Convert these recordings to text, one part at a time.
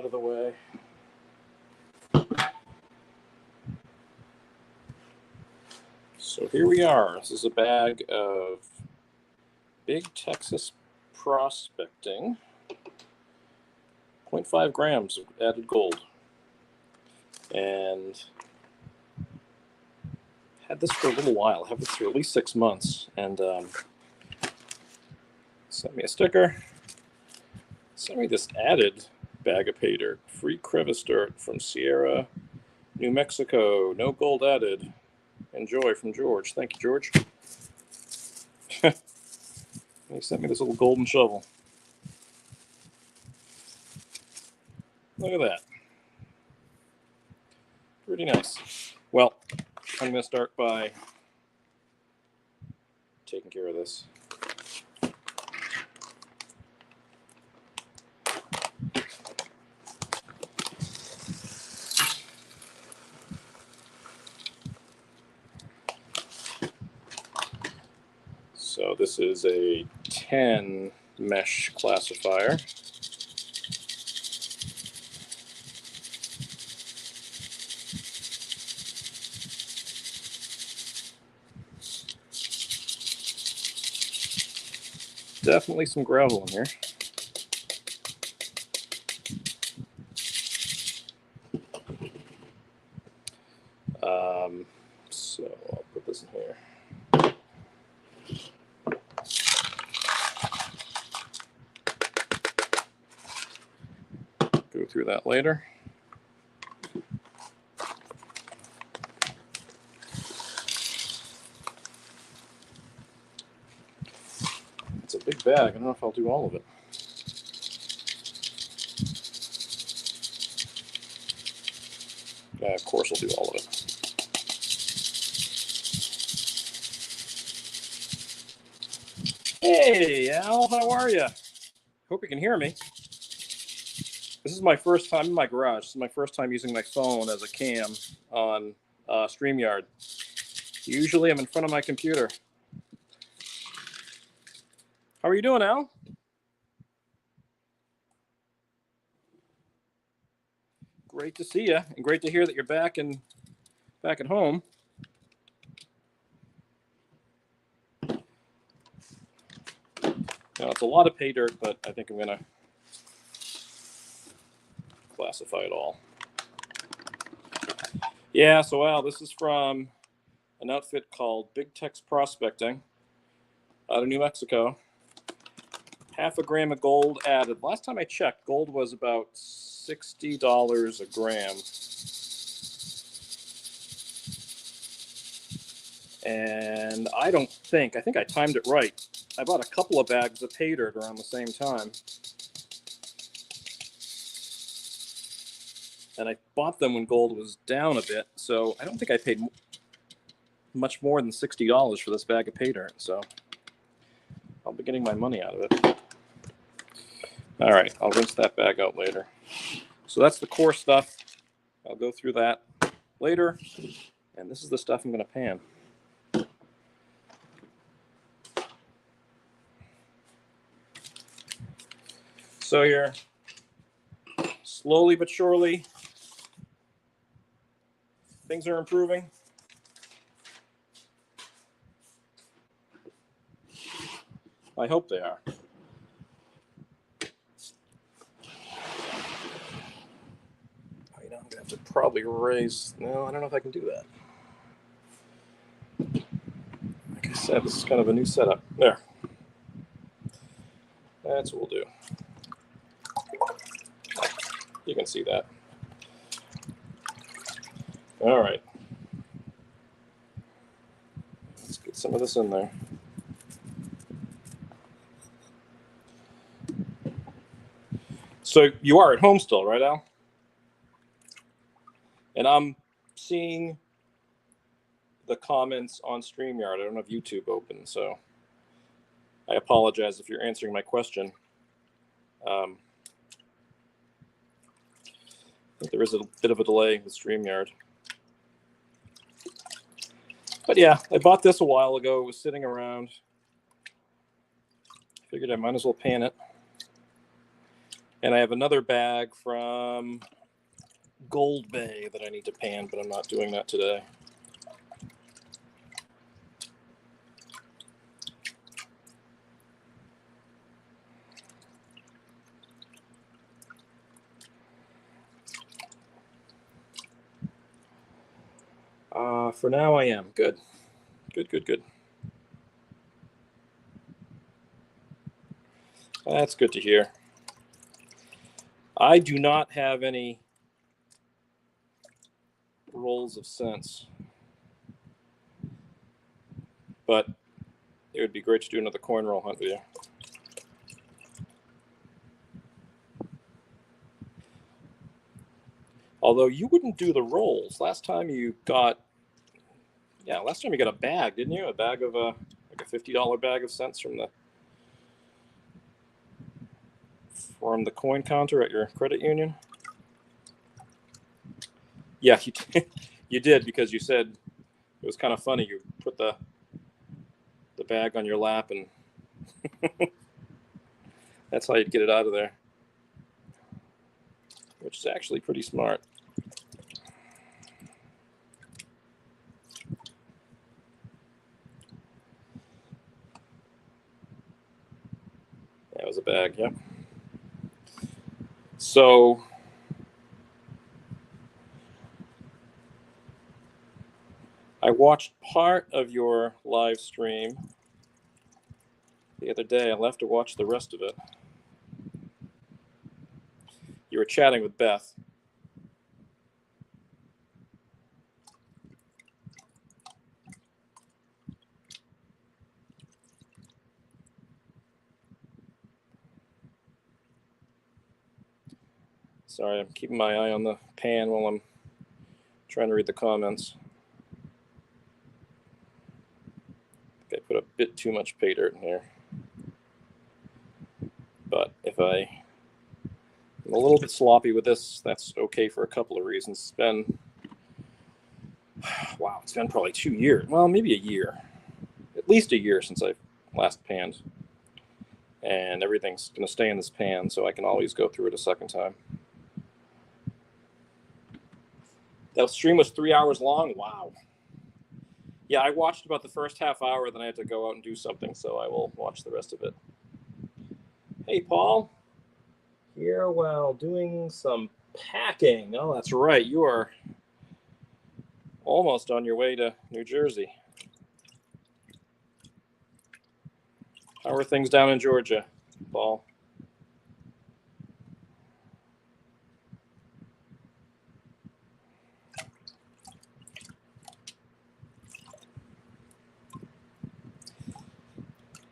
of the way. So here we are. This is a bag of Big Texas Prospecting, 0.5 grams of added gold. And had this for a little while. I have this for at least 6 months. And sent me a sticker. Sent me this added bag of Paydirt. Free crevice dirt from Sierra, New Mexico. No gold added. Enjoy from George. Thank you, George. He sent me this little golden shovel. Look at that. Pretty nice. Well, I'm going to start by taking care of this. So this is a 10 mesh classifier. Definitely some gravel in here. So I'll put this in here. Go through that later. It's a big bag. I don't know if I'll do all of it. Yeah, of course I'll do all of it. Hey, Al, how are you? Hope you can hear me. This is my first time in my garage. This is my first time using my phone as a cam on StreamYard. Usually I'm in front of my computer. How are you doing, Al? Great to see you, and great to hear that you're back at home. Now, it's a lot of pay dirt, but I think I'm going to classify it all. Yeah, so Al, this is from an outfit called Big Tex Prospecting out of New Mexico. 0.5 gram of gold added. Last time I checked, gold was about $60 a gram. And I think I timed it right. I bought a couple of bags of pay dirt around the same time. And I bought them when gold was down a bit, so I don't think I paid much more than $60 for this bag of pay dirt. So I'll be getting my money out of it. All right, I'll rinse that bag out later. So that's the core stuff. I'll go through that later. And this is the stuff I'm going to pan. So here, slowly but surely, things are improving. I hope they are. I'm going to have to probably raise. No, I don't know if I can do that. Like I said, this is kind of a new setup. There. That's what we'll do. You can see that. All right. Let's get some of this in there. So you are at home still, right, Al? And I'm seeing the comments on StreamYard. I don't have YouTube open, so I apologize if you're answering my question. I think there is a bit of a delay with StreamYard. But yeah, I bought this a while ago. It was sitting around. Figured I might as well pan it. And I have another bag from Gold Bay that I need to pan, but I'm not doing that today. For now, I am. Good. Good. That's good to hear. I do not have any rolls of cents, but it would be great to do another coin roll hunt with you. Although you wouldn't do the rolls. Last time you got a bag, didn't you? A bag of like a $50 bag of cents from the coin counter at your credit union. Yeah, you did, because you said it was kind of funny. You put the bag on your lap, and that's how you'd get it out of there, which is actually pretty smart. That was a bag, yep. So I watched part of your live stream the other day. I'll have to watch the rest of it. You were chatting with Beth. Sorry, I'm keeping my eye on the pan while I'm trying to read the comments. I think I put a bit too much Paydirt in here. But if I'm a little bit sloppy with this, that's okay for a couple of reasons. It's been probably 2 years. Well, maybe a year. At least a year since I've last panned. And everything's going to stay in this pan, so I can always go through it a second time. That stream was 3 hours long. Wow. Yeah, I watched about the first half hour, then I had to go out and do something, so I will watch the rest of it. Hey, Paul. Here while doing some packing. Oh, that's right. You are almost on your way to New Jersey. How are things down in Georgia, Paul?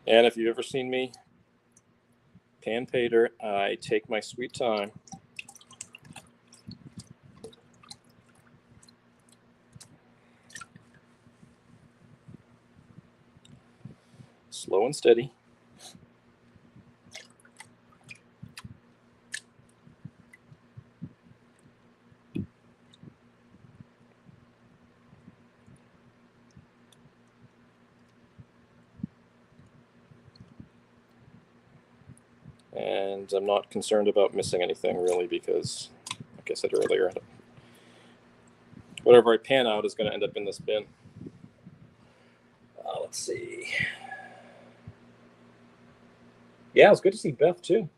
And if you've ever seen me pan Paydirt, I take my sweet time. Slow and steady. And I'm not concerned about missing anything, really, because, like I said earlier, whatever I pan out is going to end up in this bin. Let's see. Yeah, it was good to see Beth, too.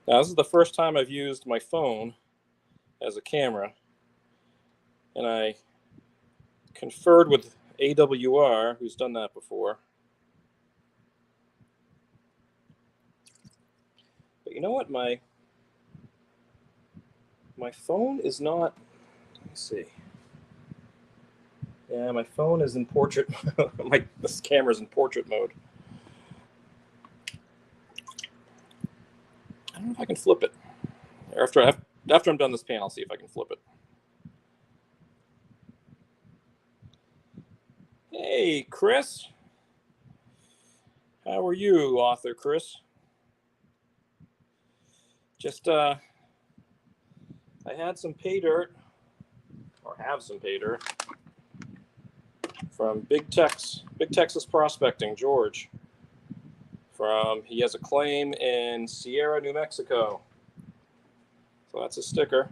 Now, this is the first time I've used my phone as a camera, and I conferred with AWR, who's done that before. But you know what? My phone is not. Let me see. Yeah, my phone is in portrait. This camera's in portrait mode. I don't know if I can flip it. After I'm done this pan, I'll see if I can flip it. Hey, Chris. How are you, author Chris? Just I had some Paydirt, or have some Paydirt, from Big Texas Prospecting, George. He has a claim in Sierra, New Mexico. So that's a sticker.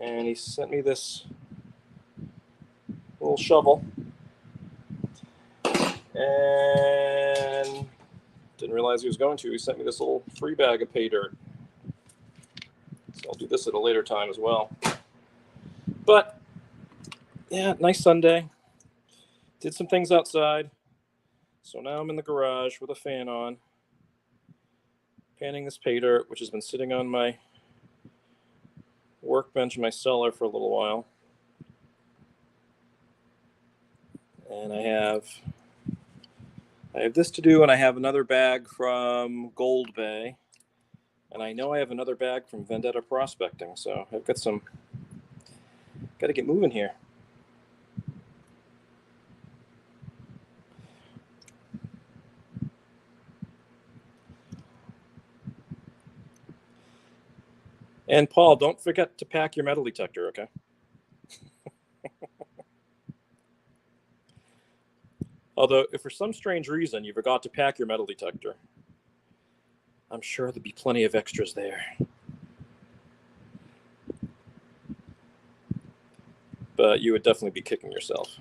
And he sent me this little shovel. And didn't realize he was going to. He sent me this little free bag of Paydirt. So I'll do this at a later time as well. But, yeah, nice Sunday. Did some things outside. So now I'm in the garage with a fan on, panning this Paydirt, which has been sitting on my workbench in my cellar for a little while. And I have this to do, and I have another bag from Gold Bay. And I know I have another bag from Vendetta Prospecting, so I've got to get moving here. And Paul, don't forget to pack your metal detector, okay? Although, if for some strange reason you forgot to pack your metal detector, I'm sure there'll be plenty of extras there. But you would definitely be kicking yourself.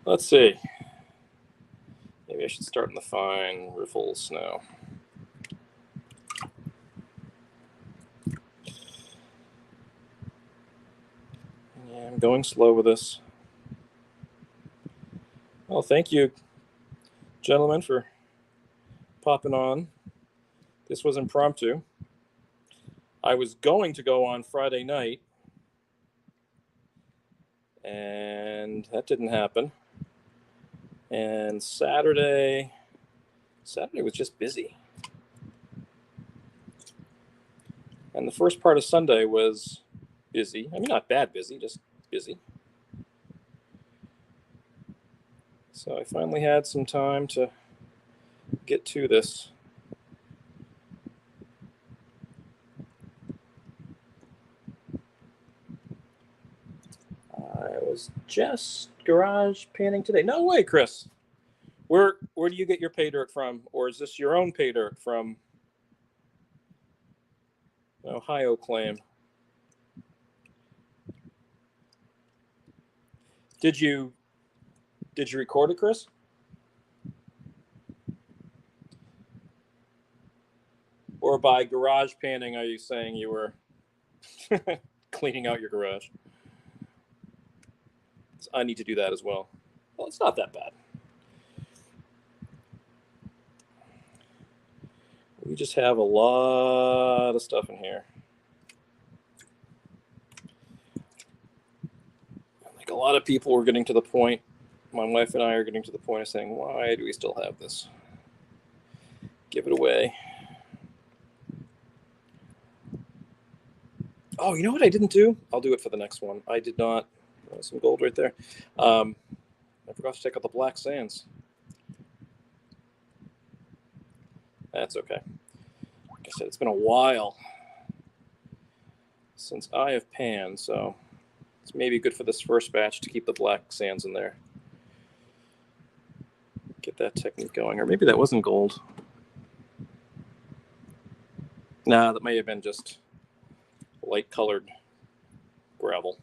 Let's see. Maybe I should start in the fine riffle snow. Yeah, I'm going slow with this. Well, thank you, gentlemen, for popping on. This was impromptu. I was going to go on Friday night, and that didn't happen. And Saturday was just busy. And the first part of Sunday was busy. I mean, not bad busy, just busy. So I finally had some time to get to this. I was just garage panning today. No way, Chris. Where do you get your Paydirt from? Or is this your own Paydirt from Ohio claim? Did you record it, Chris? Or by garage panning, are you saying you were cleaning out your garage? I need to do that as well. Well, it's not that bad. We just have a lot of stuff in here. Like a lot of people are getting to the point, my wife and I are getting to the point of saying, why do we still have this? Give it away. Oh, you know what I didn't do? I'll do it for the next one. I did not. Some gold right there. I forgot to take out the black sands. That's okay. Like I said, it's been a while since I have panned, so it's maybe good for this first batch to keep the black sands in there. Get that technique going. Or maybe that wasn't gold. Nah, that may have been just light colored gravel.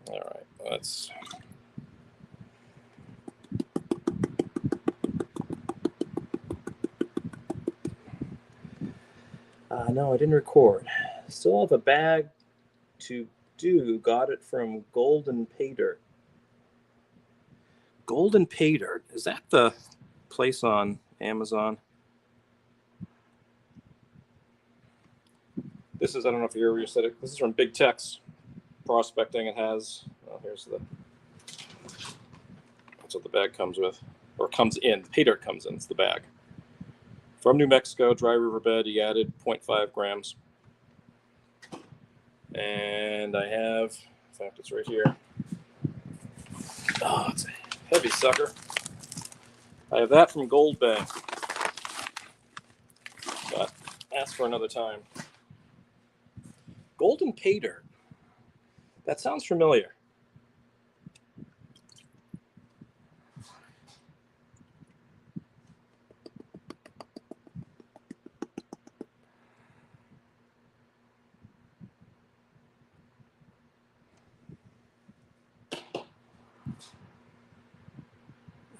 All right, let's. No, I didn't record. Still have a bag to do. Got it from Golden Paydirt. Golden Paydirt. Is that the place on Amazon? This is, I don't know if you ever said it. This is from Big Tex Prospecting. It has, well, here's that's what the bag comes with, or comes in. Paydirt comes in. It's the bag. From New Mexico, dry riverbed. He added 0.5 grams. And I have, in fact, it's right here. Oh, it's a heavy sucker. I have that from Gold Bank, but that's for another time. Golden Paydirt. That sounds familiar.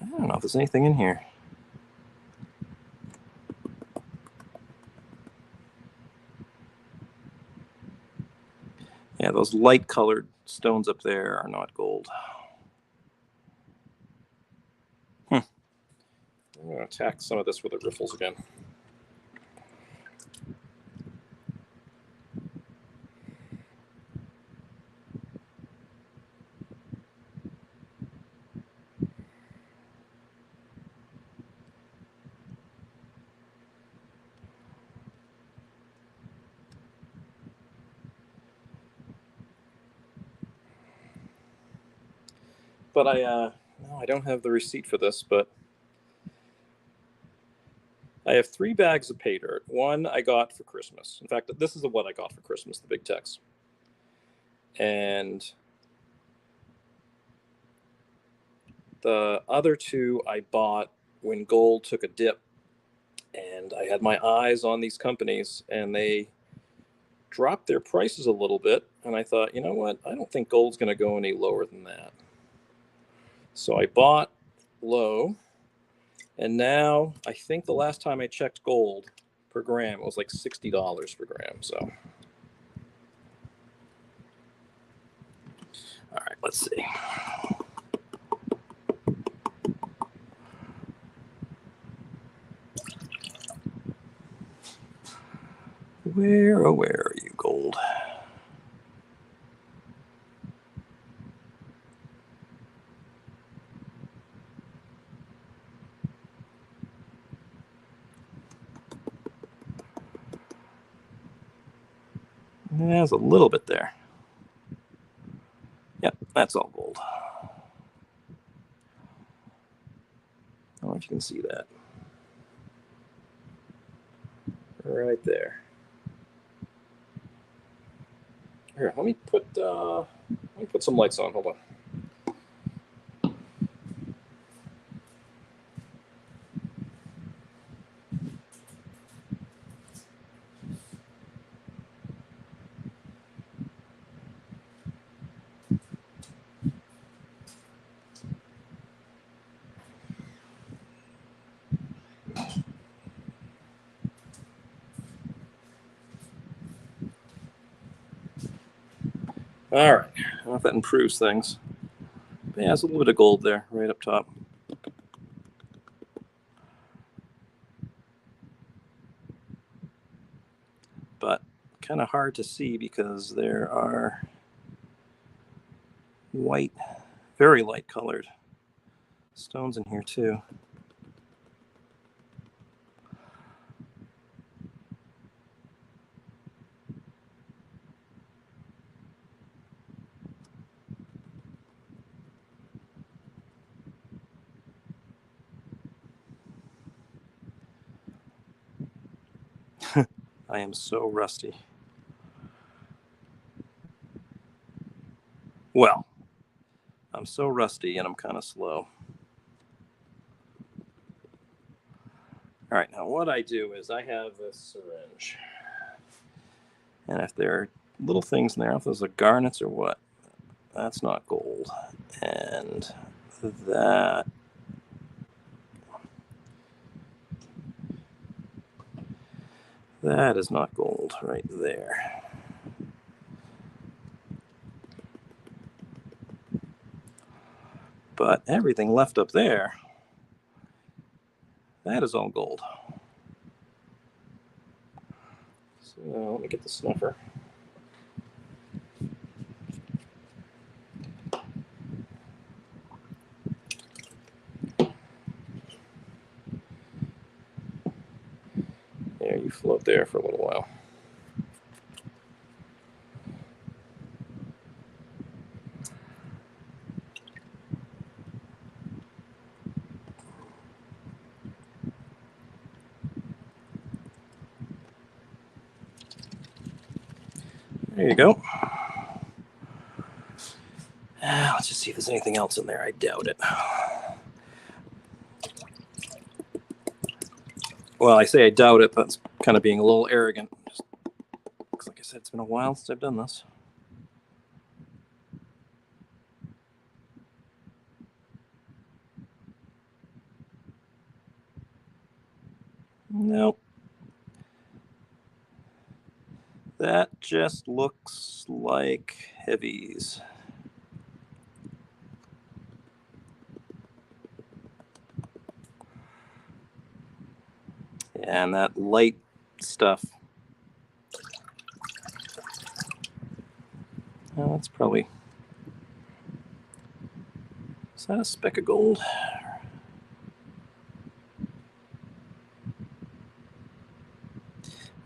I don't know if there's anything in here. Yeah, those light colored stones up there are not gold. I'm going to attack some of this with the riffles again. But no, I don't have the receipt for this, but I have 3 bags of Paydirt. One I got for Christmas. In fact, this is what I got for Christmas, the Big Tex. And the other 2 I bought when gold took a dip. And I had my eyes on these companies, and they dropped their prices a little bit. And I thought, you know what? I don't think gold's going to go any lower than that. So I bought low. And now I think the last time I checked gold per gram, it was like $60 per gram. So, all right, let's see. Where are you, gold? There's a little bit there. Yep, that's all gold. I don't know if you can see that. Right there. Here, let me put some lights on. Hold on. All right. I don't know if that improves things. But yeah, there's a little bit of gold there, right up top. But kind of hard to see because there are white, very light colored stones in here too. I am so rusty. Well, I'm so rusty and I'm kind of slow. All right, now what I do is I have this syringe. And if there are little things in there, if those are garnets or what, that's not gold. And that is not gold right there. But everything left up there, that is all gold. So let me get the snuffer. There, you float there for a little while. There you go. Let's just see if there's anything else in there. I doubt it. Well, I say I doubt it, but it's kind of being a little arrogant. Just, like I said, it's been a while since I've done this. Nope. That just looks like heavies. And that light stuff. Oh, that's probably... Is that a speck of gold?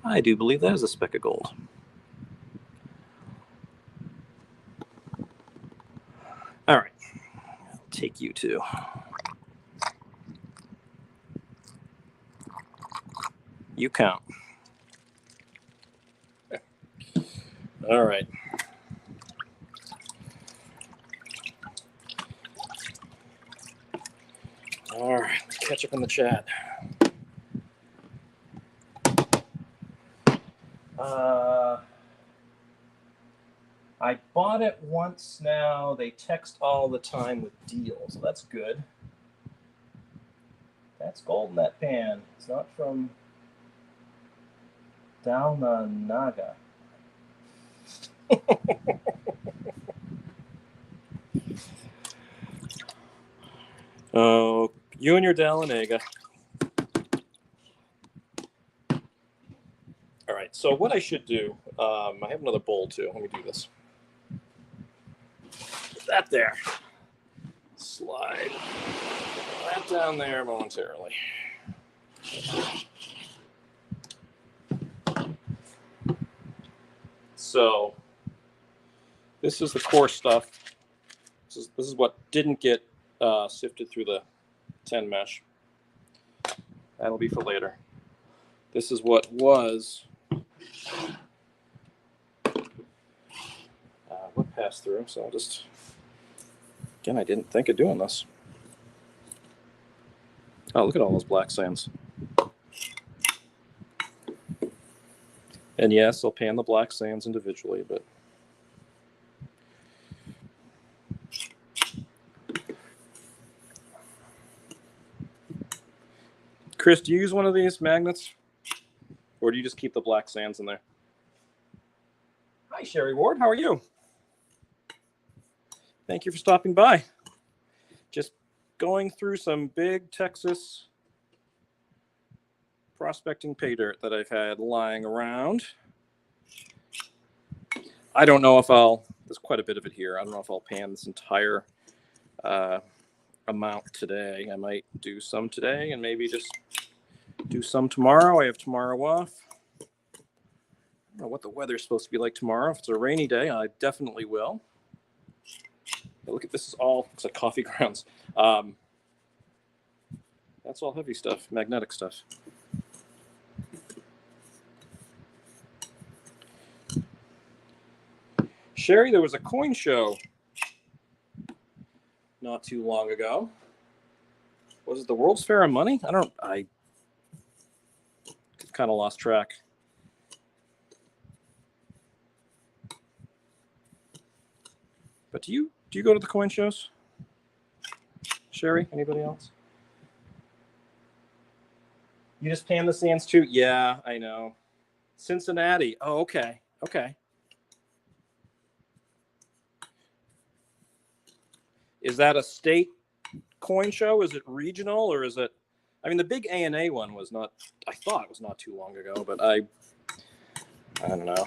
I do believe that is a speck of gold. All right. I'll take you two. You count. All right. All right, let's catch up in the chat. I bought it once now. They text all the time with deals, so that's good. That's gold in that pan. It's not from Naga. Oh, you and your Dalanaga. All right, so what I should do, I have another bowl too. Let me do this. Put that there. Slide that down there momentarily. So this is the coarse stuff. This is what didn't get sifted through the 10 mesh. That'll be for later. This is what was what passed through. So I'll just, again, I didn't think of doing this. Oh, look at all those black sands. And yes, I'll pan the black sands individually, but Chris, do you use one of these magnets? Or do you just keep the black sands in there? Hi, Sherry Ward. How are you? Thank you for stopping by. Just going through some big Texas prospecting pay dirt that I've had lying around. I don't know if there's quite a bit of it here. I don't know if I'll pan this entire amount today. I might do some today and maybe just do some tomorrow. I have tomorrow off. I don't know what the weather's supposed to be like tomorrow. If it's a rainy day, I definitely will. Look at this, is all looks like coffee grounds. That's all heavy stuff, magnetic stuff. Sherry, there was a coin show not too long ago. Was it the World's Fair of Money? I kind of lost track. But do you go to the coin shows? Sherry, anybody else? You just pan the sands too? Yeah, I know. Cincinnati. Oh, okay. Okay. Is that a state coin show? Is it regional or is it? I mean, the big ANA one was not. I thought it was not too long ago, but I don't know.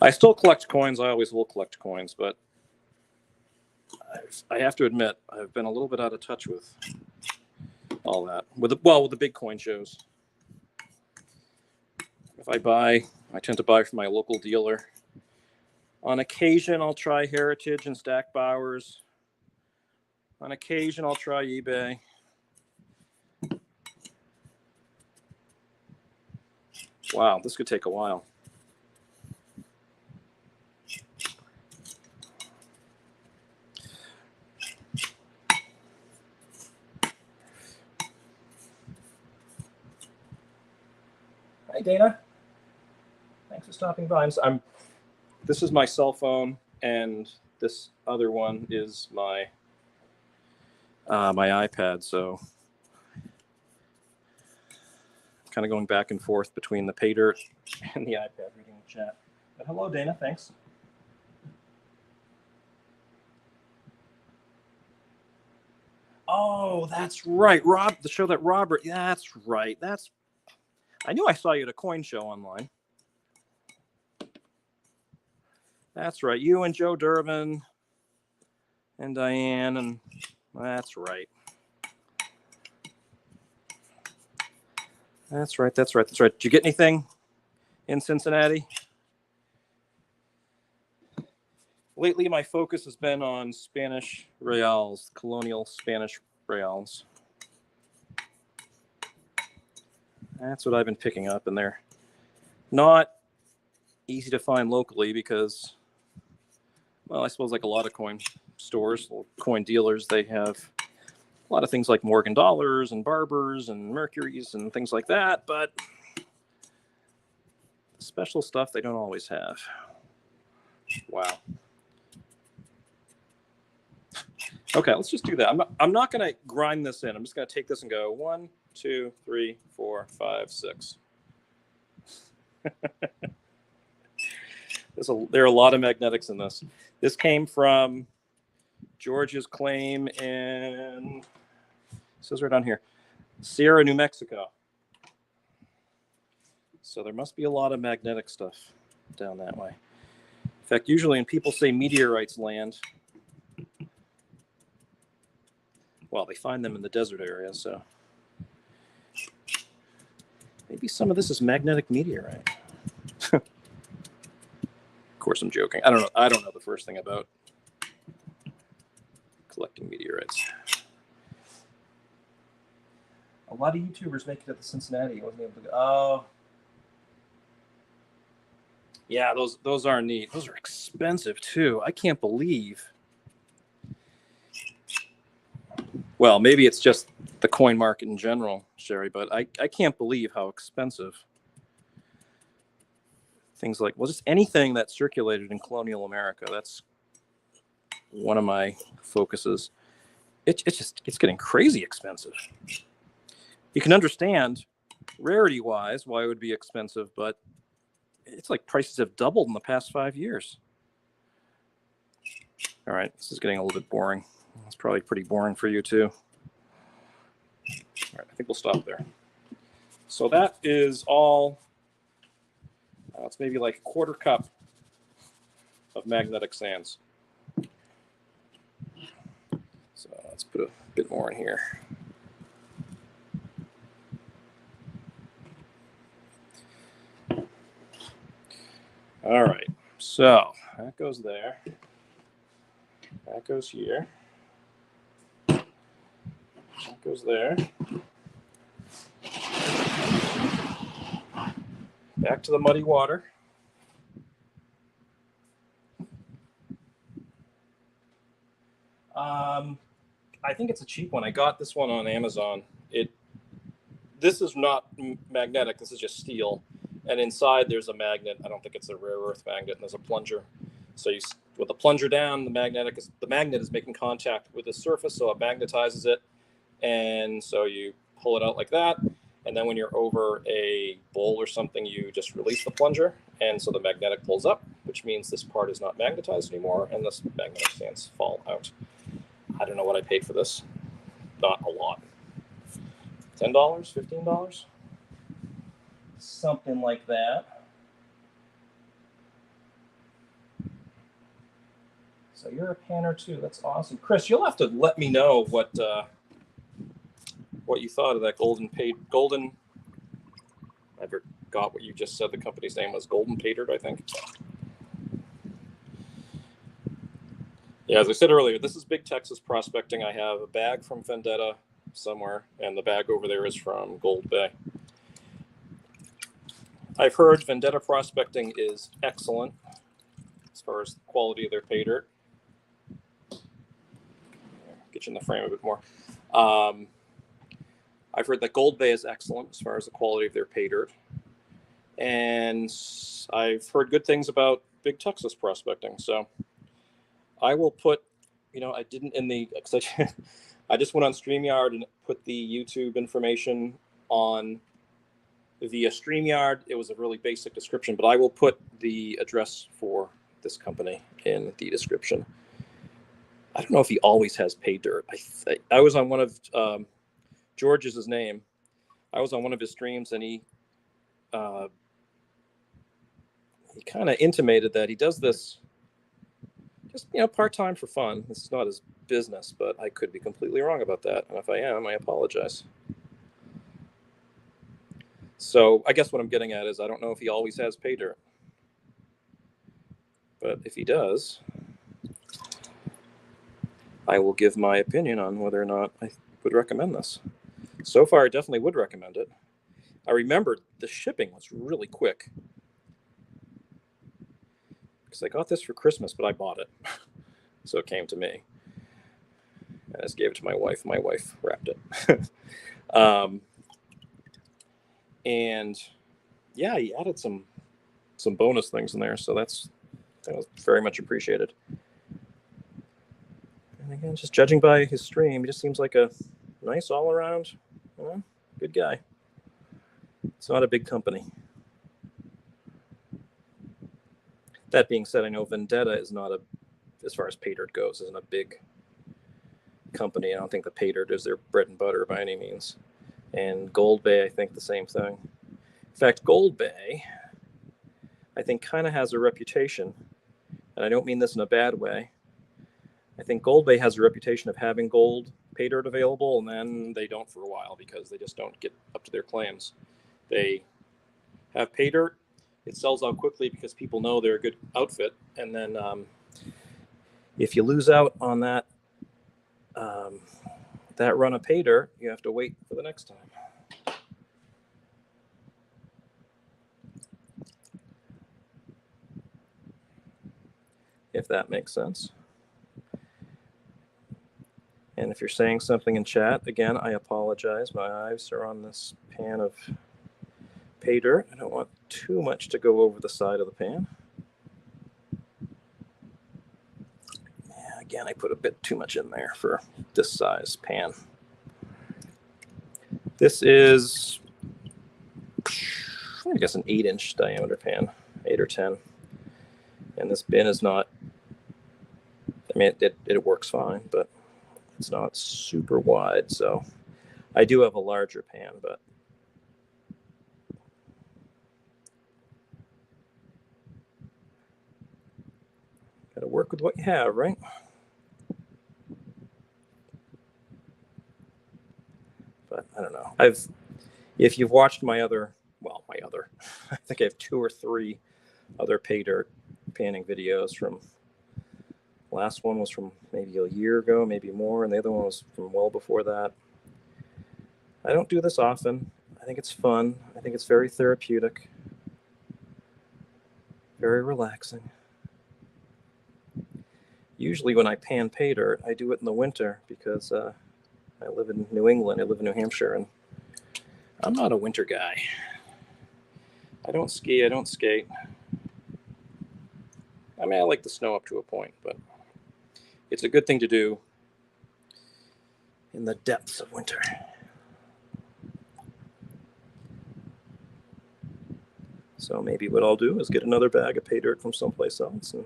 I still collect coins. I always will collect coins, but I have to admit I've been a little bit out of touch with all that. With the big coin shows. If I tend to buy from my local dealer. On occasion, I'll try Heritage and Stack Bowers. On occasion, I'll try eBay. Wow, this could take a while. Dana. Thanks for stopping by. This is my cell phone, and this other one is my my iPad. So I'm kind of going back and forth between the Paydirt and the iPad reading the chat. But hello, Dana. Thanks. Oh, that's right. The show that Robert. Yeah, that's right. I knew I saw you at a coin show online. That's right. You and Joe Durbin and Diane, and that's right. That's right. Did you get anything in Cincinnati? Lately, my focus has been on Spanish reals, colonial Spanish reals. That's what I've been picking up, and they're not easy to find locally because, well, I suppose like a lot of coin stores, coin dealers, they have a lot of things like Morgan dollars and Barbers and Mercuries and things like that, but special stuff they don't always have. Wow. Okay, let's just do that. I'm not going to grind this in. I'm just going to take this and go 1, 2, 3, 4, 5, 6. There are a lot of magnetics in this. This came from George's claim in, it says right on here, Sierra, New Mexico. So there must be a lot of magnetic stuff down that way. In fact, usually when people say meteorites land, well, they find them in the desert area, so maybe some of this is magnetic meteorite. Of course, I'm joking. I don't know the first thing about collecting meteorites. A lot of YouTubers make it to the Cincinnati. I wasn't able to go. Oh, yeah, those are neat. Those are expensive too. I can't believe. Well, maybe it's just the coin market in general, Sherry, but I can't believe how expensive things like, well, just anything that circulated in colonial America. That's one of my focuses. It's getting crazy expensive. You can understand rarity-wise why it would be expensive, but it's like prices have doubled in the past 5 years. All right, this is getting a little bit boring. It's probably pretty boring for you too. All right, I think we'll stop there. So that is all. It's maybe like a quarter cup of magnetic sands. So let's put a bit more in here. All right, so that goes there. That goes here. That goes there. Back to the muddy water. I think it's a cheap one. I got this one on Amazon. This is not magnetic. This is just steel. And inside there's a magnet. I don't think it's a rare earth magnet. And there's a plunger. So you, with the plunger down, the magnet is making contact with the surface, so it magnetizes it. And so you pull it out like that. And then when you're over a bowl or something, you just release the plunger. And so the magnetic pulls up, which means this part is not magnetized anymore. And this magnetic sands fall out. I don't know what I paid for this. Not a lot. $10, $15? Something like that. So you're a panner too. That's awesome. Chris, you'll have to let me know what you thought of that golden. I forgot what you just said. The company's name was Golden Paydirt, I think. Yeah, as I said earlier, this is Big Texas Prospecting. I have a bag from Vendetta somewhere, and the bag over there is from Gold Bay. I've heard Vendetta Prospecting is excellent as far as the quality of their Paydirt. Get you in the frame a bit more. I've heard that Gold Bay is excellent as far as the quality of their Paydirt. and I've heard good things about Big Texas prospecting. So I will put, I didn't in the, I just went on StreamYard and put the YouTube information on via StreamYard. It was a really basic description, but I will put the address for this company in the description. I don't know if he always has Paydirt. I was on one of George is his name. I was on one of his streams, and he kind of intimated that he does this just part-time for fun. This is not his business, but I could be completely wrong about that, and if I am, I apologize. So I guess what I'm getting at is I don't know if he always has Paydirt, but if he does, I will give my opinion on whether or not I would recommend this. So far, I definitely would recommend it. I remember the shipping was really quick because I got this for Christmas, but I bought it. So it came to me. I just gave it to my wife. My wife wrapped it. And yeah, he added some bonus things in there. So that was very much appreciated. And again, just judging by his stream, he just seems like a nice all-around, good guy. It's not a big company. That being said, I know Vendetta is not as far as Paydirt goes, isn't a big company. I don't think the Paydirt is their bread and butter by any means. And Gold Bay, I think the same thing. In fact, Gold Bay, I think, kind of has a reputation, and I don't mean this in a bad way. I think Gold Bay has a reputation of having gold Paydirt available, and then they don't for a while because they just don't get up to their claims. They have Paydirt. It sells out quickly because people know they're a good outfit. And then if you lose out on that run of Paydirt, you have to wait for the next time. If that makes sense. And if you're saying something in chat, again, I apologize. My eyes are on this pan of Paydirt. I don't want too much to go over the side of the pan. Yeah, again, I put a bit too much in there for this size pan. This is, I guess, an 8-inch diameter pan, 8 or 10. And this bin is not, I mean, it works fine, but it's not super wide. So I do have a larger pan, but got to work with what you have, right? But I don't know. If you've watched my other, I think I have 2 or 3 other Paydirt panning videos from, last one was from maybe a year ago, maybe more, and the other one was from well before that. I don't do this often. I think it's fun. I think it's very therapeutic, very relaxing. Usually when I pan Paydirt, I do it in the winter because I live in New England. I live in New Hampshire, and I'm not a winter guy. I don't ski. I don't skate. I mean, I like the snow up to a point, but it's a good thing to do in the depths of winter. So maybe what I'll do is get another bag of Paydirt from someplace else and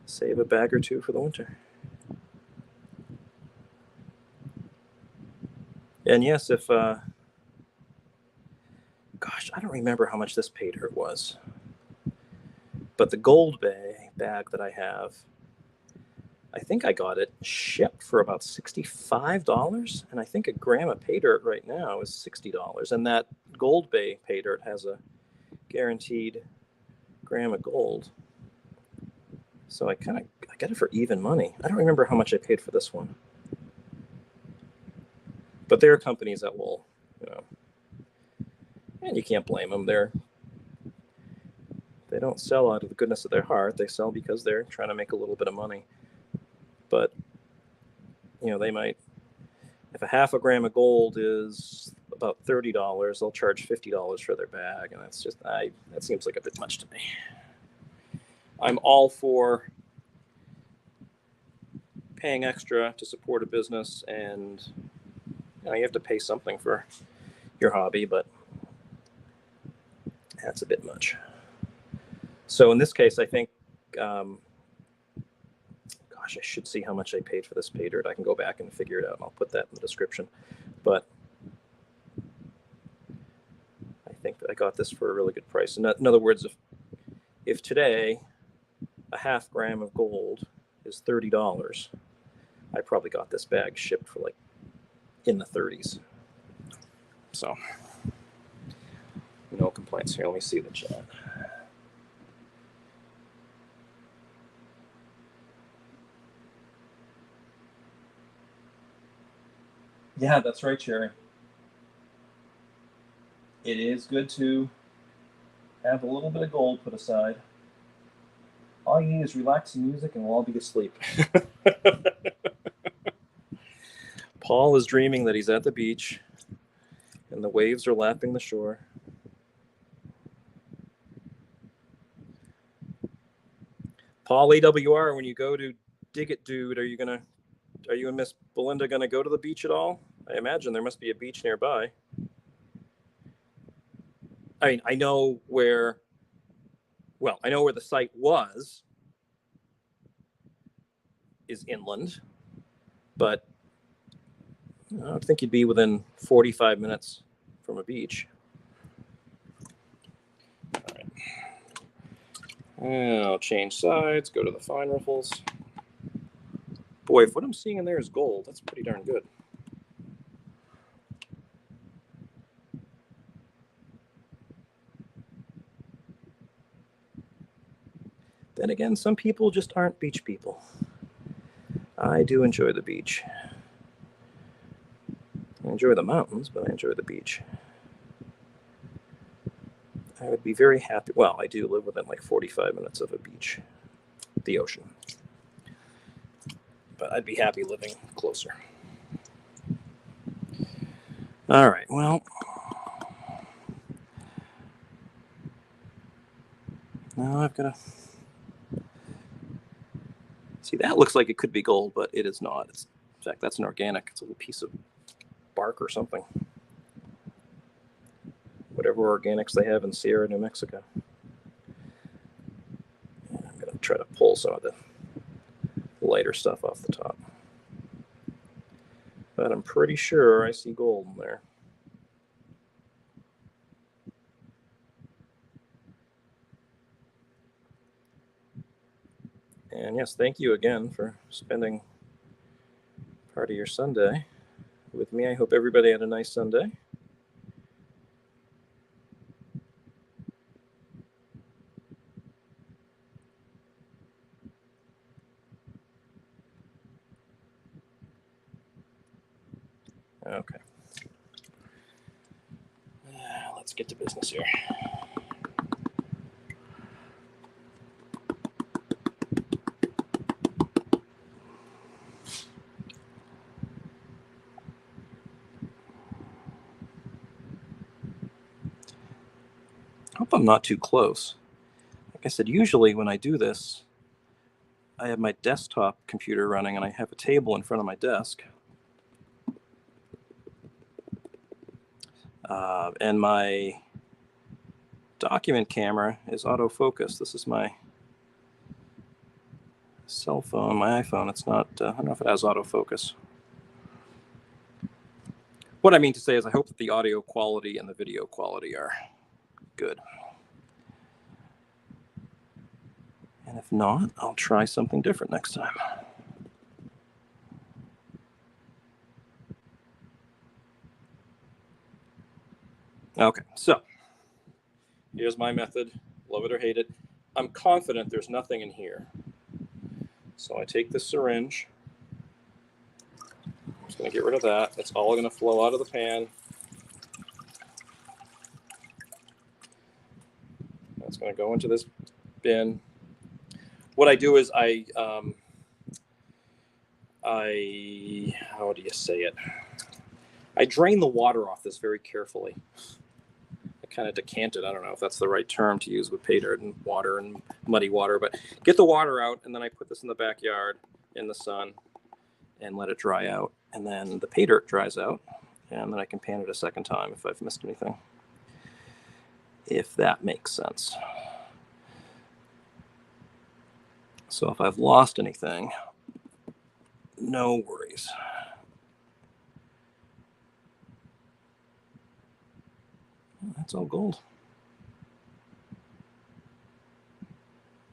save a bag or 2 for the winter. And yes, if, gosh, I don't remember how much this Paydirt was. But the Gold Bay bag that I have, I think I got it shipped for about $65. And I think a gram of Paydirt right now is $60. And that Gold Bay Paydirt has a guaranteed gram of gold. So I got it for even money. I don't remember how much I paid for this one. But there are companies that will, and you can't blame them. They don't sell out of the goodness of their heart. They sell because they're trying to make a little bit of money. But, they might, if a half a gram of gold is about $30. They'll charge $50 for their bag, and that's just that seems like a bit much to me. I'm all for paying extra to support a business, and you have to pay something for your hobby, but that's a bit much. So in this case, I think, gosh, I should see how much I paid for this Paydirt. I can go back and figure it out, and I'll put that in the description. But I think that I got this for a really good price. In other words, if today a half gram of gold is $30, I probably got this bag shipped for like in the 30s. So no complaints here. Let me see the chat. Yeah, that's right, Sherry. It is good to have a little bit of gold put aside. All you need is relaxing music and we'll all be asleep. Paul is dreaming that he's at the beach and the waves are lapping the shore. Paul, AWR, when you go to Dig It Dude, are you and Miss Belinda gonna go to the beach at all? I imagine there must be a beach nearby. I mean, I know where the site is inland, but I don't think you'd be within 45 minutes from a beach. All right. And I'll change sides, go to the fine riffles. Boy, if what I'm seeing in there is gold, that's pretty darn good. Then again, some people just aren't beach people. I do enjoy the beach. I enjoy the mountains, but I enjoy the beach. I would be very happy. Well, I do live within like 45 minutes of a beach, the ocean. But I'd be happy living closer. All right, well. Now I've got to... See, that looks like it could be gold, but it is not. In fact, that's an organic. It's a little piece of bark or something. Whatever organics they have in Sierra, New Mexico. And I'm going to try to pull some of the lighter stuff off the top. But I'm pretty sure I see gold in there. And yes, thank you again for spending part of your Sunday with me. I hope everybody had a nice Sunday. Okay. Let's get to business here. I hope I'm not too close. Like I said, usually when I do this, I have my desktop computer running and I have a table in front of my desk. And my document camera is autofocus. This is my cell phone, my iPhone. It's not, I don't know if it has autofocus. What I mean to say is I hope that the audio quality and the video quality are good. And if not, I'll try something different next time. Okay, so here's my method. Love it or hate it. I'm confident there's nothing in here. So I take this syringe. I'm just going to get rid of that. It's all going to flow out of the pan. That's going to go into this bin. What I do is I how do you say it? I drain the water off this very carefully. I kind of decant it. I don't know if that's the right term to use with pay dirt and water and muddy water, but get the water out, and then I put this in the backyard in the sun and let it dry out. And then the pay dirt dries out, and then I can pan it a second time if I've missed anything, if that makes sense. So if I've lost anything, no worries. That's all gold.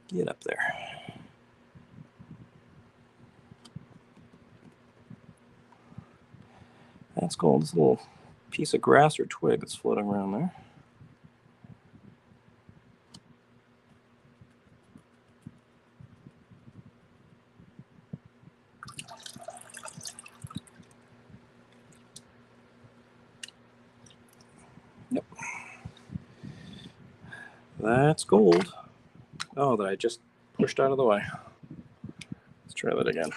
Get up there. That's gold. This little piece of grass or twig that's floating around there. Nope. That's gold. Oh, that I just pushed out of the way. Let's try that again.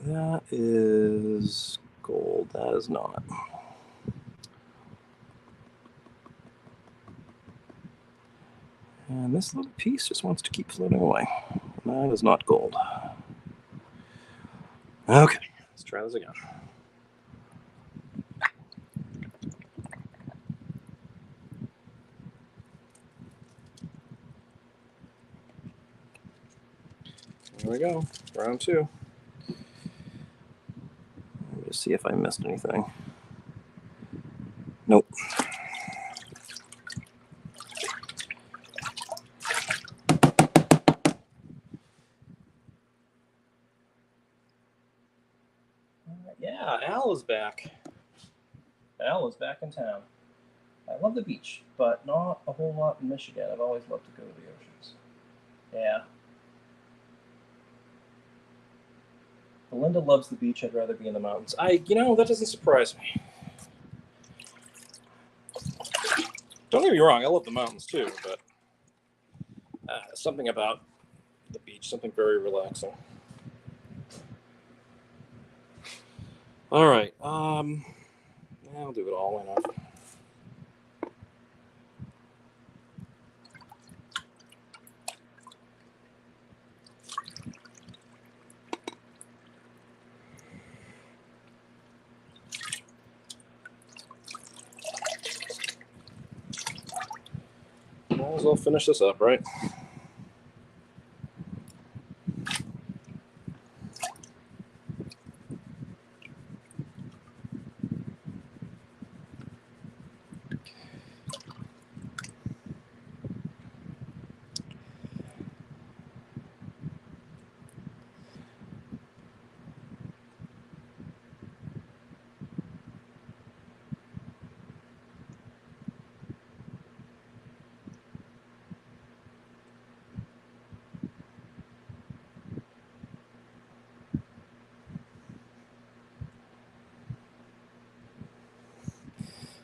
That is gold. That is not. And this little piece just wants to keep floating away. That is not gold. Okay, let's try this again. Here we go, round two. Let me just see if I missed anything. Nope. Yeah, Al is back. Al is back in town. I love the beach, but not a whole lot in Michigan. I've always loved to go to the oceans. Yeah. Belinda loves the beach. I'd rather be in the mountains. That doesn't surprise me. Don't get me wrong, I love the mountains too, but something about the beach, something very relaxing. All right. I'll do it all. Why not? Might as well finish this up, right?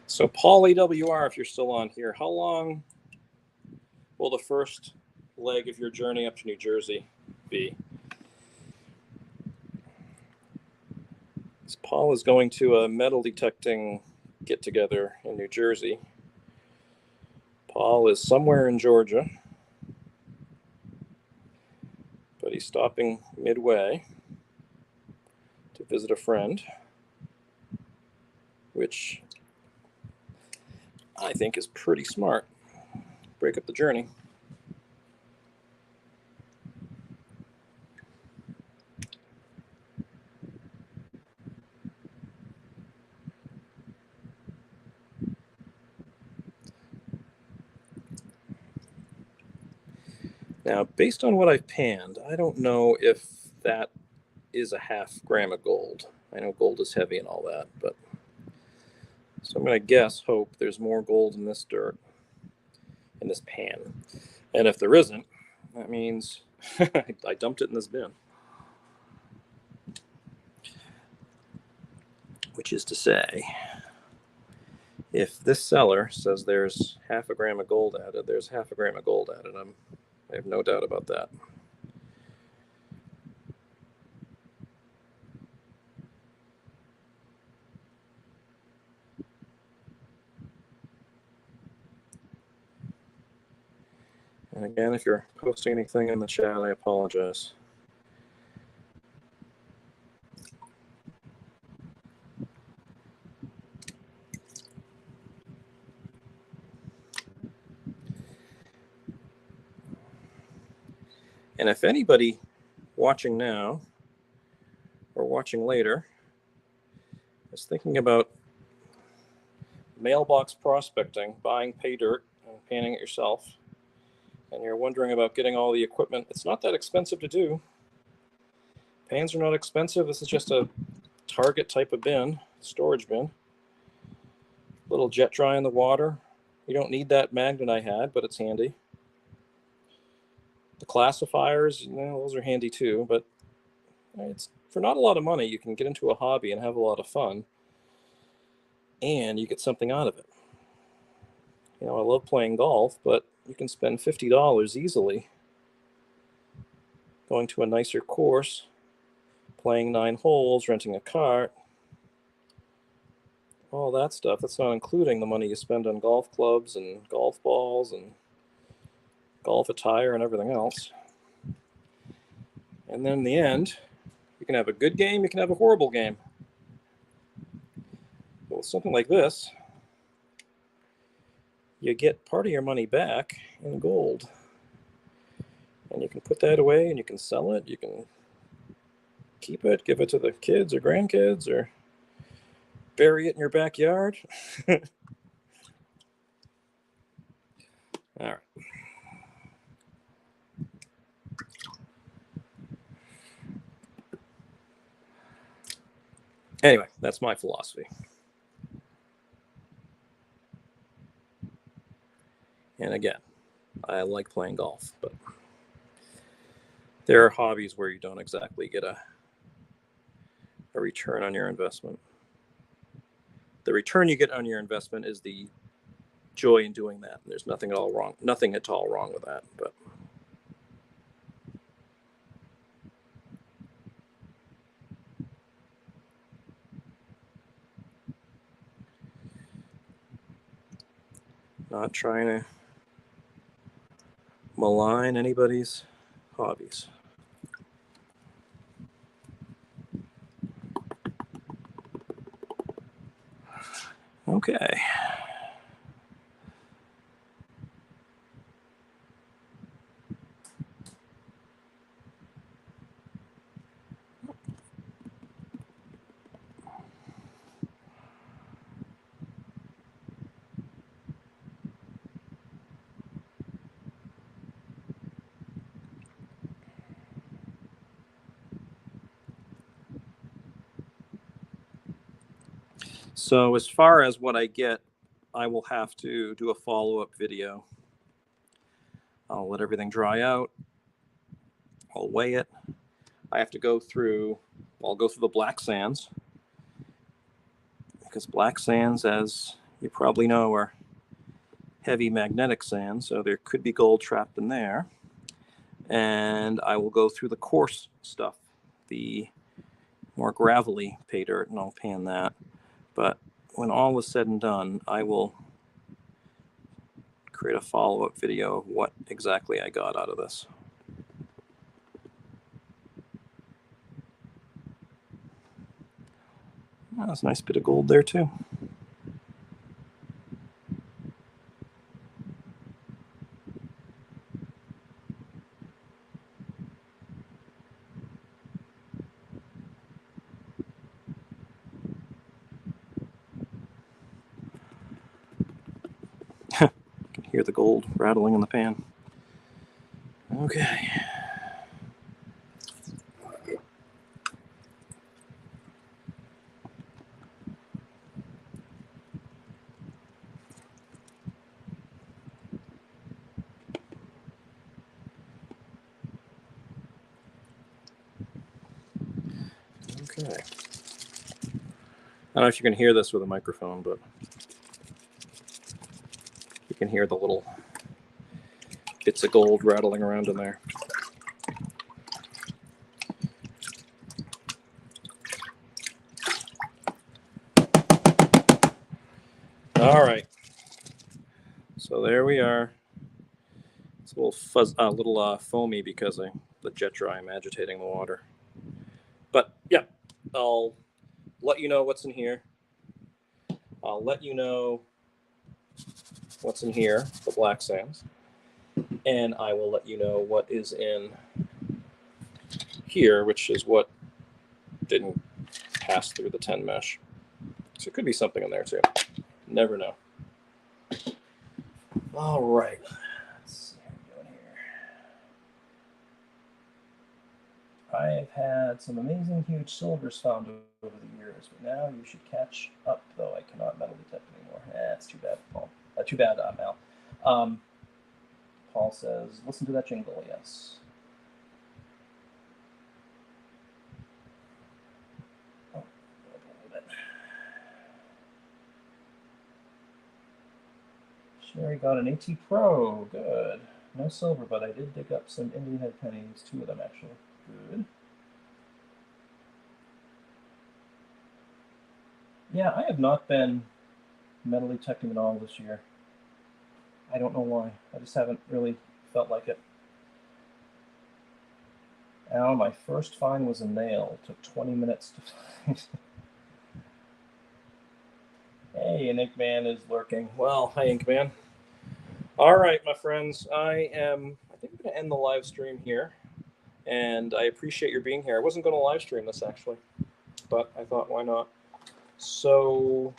So Paul AWR, if you're still on here, how long will the first leg of your journey up to New Jersey be? Paul is going to a metal detecting get-together in New Jersey. Paul is somewhere in Georgia, but he's stopping midway to visit a friend, which I think is pretty smart. Break up the journey. Now, based on what I've panned, I don't know if that is a half gram of gold. I know gold is heavy and all that, but so I'm going to hope there's more gold in this dirt, in this pan. And if there isn't, that means I dumped it in this bin. which is to say, if this seller says there's half a gram of gold added, there's half a gram of gold added. I have no doubt about that. And again, if you're posting anything in the chat, I apologize. And if anybody watching now or watching later is thinking about mailbox prospecting, buying Paydirt and panning it yourself, and you're wondering about getting all the equipment, it's not that expensive to do. Pans are not expensive. This is just a Target type of bin, storage bin. Little jet dry in the water. You don't need that magnet I had, but it's handy. The classifiers, those are handy too, but it's for not a lot of money, you can get into a hobby and have a lot of fun, and you get something out of it. I love playing golf, but you can spend $50 easily going to a nicer course, playing 9 holes, renting a cart, all that stuff. That's not including the money you spend on golf clubs and golf balls and golf attire and everything else. And then in the end, you can have a good game, you can have a horrible game. But with something like this, you get part of your money back in gold. And you can put that away and you can sell it, you can keep it, give it to the kids or grandkids, or bury it in your backyard. All right. Anyway, that's my philosophy. And again, I like playing golf, but there are hobbies where you don't exactly get a return on your investment. The return you get on your investment is the joy in doing that. There's nothing at all wrong with that, but not trying to malign anybody's hobbies. Okay. So as far as what I get, I will have to do a follow-up video. I'll let everything dry out. I'll weigh it. I'll go through the black sands, because black sands, as you probably know, are heavy magnetic sands, so there could be gold trapped in there. And I will go through the coarse stuff, the more gravelly pay dirt, and I'll pan that. But when all is said and done, I will create a follow-up video of what exactly I got out of this. Oh, that's a nice bit of gold there too. You can hear the gold rattling in the pan. Okay. Okay. don't know if you can hear this with a microphone, but you can hear the little bits of gold rattling around in there. All right. So there we are. It's a little foamy because the jet dry. I'm agitating the water. But yeah, I'll let you know what's in here. I'll let you know what's in here, the black sands, and I will let you know what is in here, which is what didn't pass through the 10 mesh. So it could be something in there too. Never know. All right. Let's see how we're doing here. I have had some amazing huge silvers found over the years, but now you should catch up, though I cannot metal detect anymore. That's too bad, Paul. Too bad, Mal. Paul says, listen to that jingle, yes. Oh, a little bit. Sherry got an AT Pro. Good. No silver, but I did dig up some Indian head pennies. 2 of them, actually. Good. Yeah, I have not been metal detecting at all this year. I don't know why. I just haven't really felt like it. Now, my first find was a nail. It took 20 minutes to find. Hey, an Inkman is lurking. Well, hi, Inkman. All right, my friends. I think I'm going to end the live stream here. And I appreciate your being here. I wasn't going to live stream this, actually. But I thought, why not? So,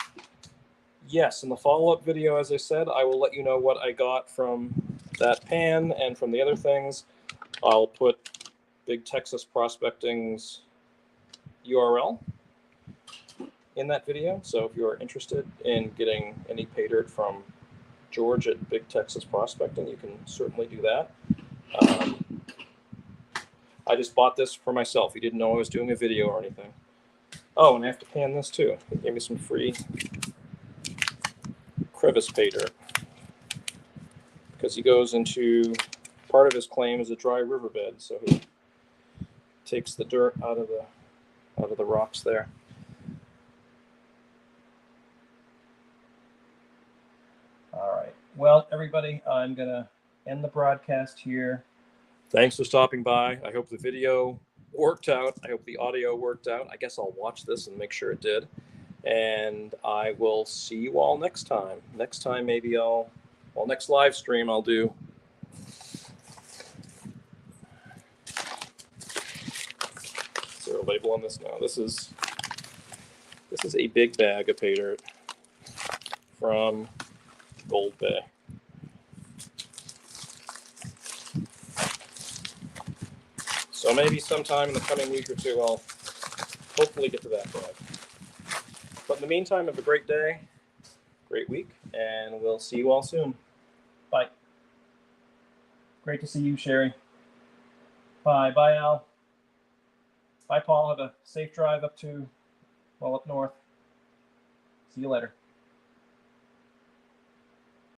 yes, in the follow-up video, as I said, I will let you know what I got from that pan and from the other things. I'll put Big Texas Prospecting's URL in that video. So if you're interested in getting any Paydirt from George at Big Texas Prospecting, you can certainly do that. I just bought this for myself. He didn't know I was doing a video or anything. Oh, and I have to pan this too. He gave me some free crevice Paydirt because he goes into part of his claim is a dry riverbed, so he takes the dirt out of the rocks there. All right. Well, everybody, I'm gonna end the broadcast here. Thanks for stopping by. I hope the video worked out. I hope the audio worked out. I guess I'll watch this and make sure it did. And I will see you all next time. Next time, maybe next live stream I'll do. Is there a label on this? No, this is a big bag of Paydirt from Gold Bay. So maybe sometime in the coming week or two, I'll hopefully get to that bag. But in the meantime, have a great day, great week, and we'll see you all soon. Bye. Great to see you, Sherry. Bye. Bye, Al. Bye, Paul. Have a safe drive up north. See you later.